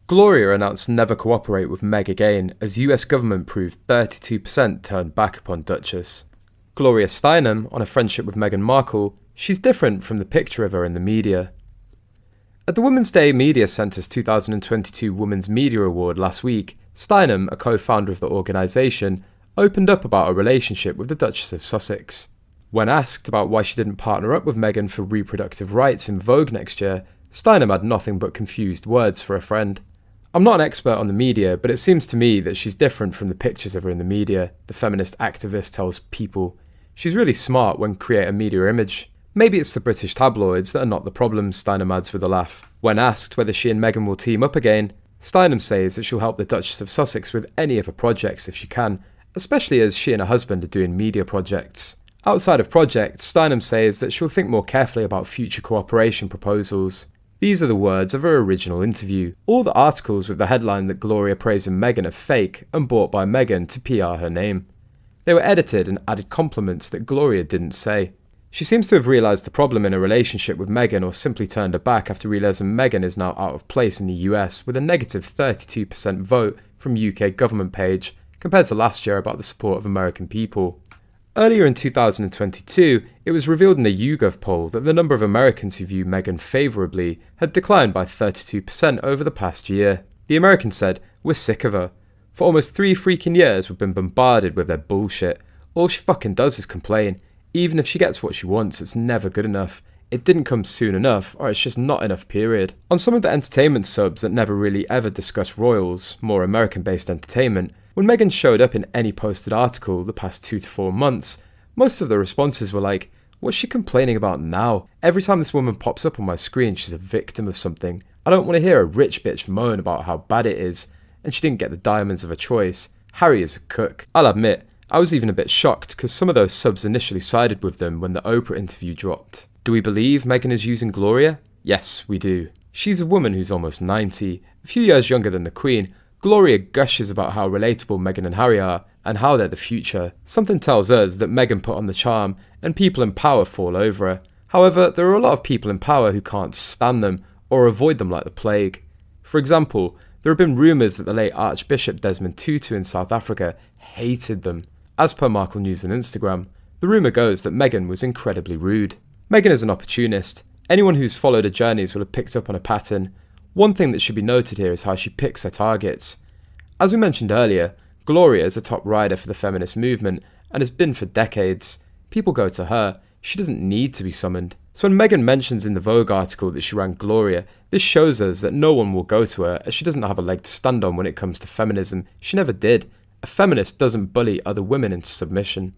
Gloria announced never cooperate with Meg again as US government proved 32% turned back upon Duchess. Gloria Steinem, on a friendship with Meghan Markle, she's different from the picture of her in the media. At the Women's Day Media Centre's 2022 Women's Media Award last week, Steinem, a co-founder of the organisation, opened up about her relationship with the Duchess of Sussex. When asked about why she didn't partner up with Meghan for reproductive rights in Vogue next year, Steinem had nothing but confused words for a friend. "I'm not an expert on the media, but it seems to me that she's different from the pictures of her in the media," the feminist activist tells People. "She's really smart when create a media image. Maybe it's the British tabloids that are not the problem," Steinem adds with a laugh. When asked whether she and Meghan will team up again, Steinem says that she'll help the Duchess of Sussex with any of her projects if she can, especially as she and her husband are doing media projects. Outside of projects, Steinem says that she'll think more carefully about future cooperation proposals. These are the words of her original interview. All the articles with the headline that Gloria praising Meghan are fake and bought by Meghan to PR her name. They were edited and added compliments that Gloria didn't say. She seems to have realised the problem in her relationship with Meghan, or simply turned her back after realising Meghan is now out of place in the US with a negative 32% vote from UK government page compared to last year about the support of American people. Earlier in 2022, it was revealed in the YouGov poll that the number of Americans who view Meghan favourably had declined by 32% over the past year. The Americans said, "We're sick of her. For almost 3 freaking years we've been bombarded with their bullshit. All she fucking does is complain. Even if she gets what she wants, it's never good enough. It didn't come soon enough, or it's just not enough, period." On some of the entertainment subs that never really ever discuss royals, more American-based entertainment, when Meghan showed up in any posted article the past 2 to 4 months, most of the responses were like, "What's she complaining about now? Every time this woman pops up on my screen, she's a victim of something. I don't want to hear a rich bitch moan about how bad it is, and she didn't get the diamonds of her choice. Harry is a cook." I'll admit, I was even a bit shocked because some of those subs initially sided with them when the Oprah interview dropped. Do we believe Meghan is using Gloria? Yes, we do. She's a woman who's almost 90, a few years younger than the Queen. Gloria gushes about how relatable Meghan and Harry are, and how they're the future. Something tells us that Meghan put on the charm, and people in power fall over her. However, there are a lot of people in power who can't stand them, or avoid them like the plague. For example, there have been rumours that the late Archbishop Desmond Tutu in South Africa hated them. As per Markle News on Instagram, the rumour goes that Meghan was incredibly rude. Meghan is an opportunist. Anyone who's followed her journeys will have picked up on a pattern. One thing that should be noted here is how she picks her targets. As we mentioned earlier, Gloria is a top rider for the feminist movement and has been for decades. People go to her. She doesn't need to be summoned. So when Meghan mentions in the Vogue article that she ran Gloria, this shows us that no one will go to her as she doesn't have a leg to stand on when it comes to feminism. She never did. A feminist doesn't bully other women into submission.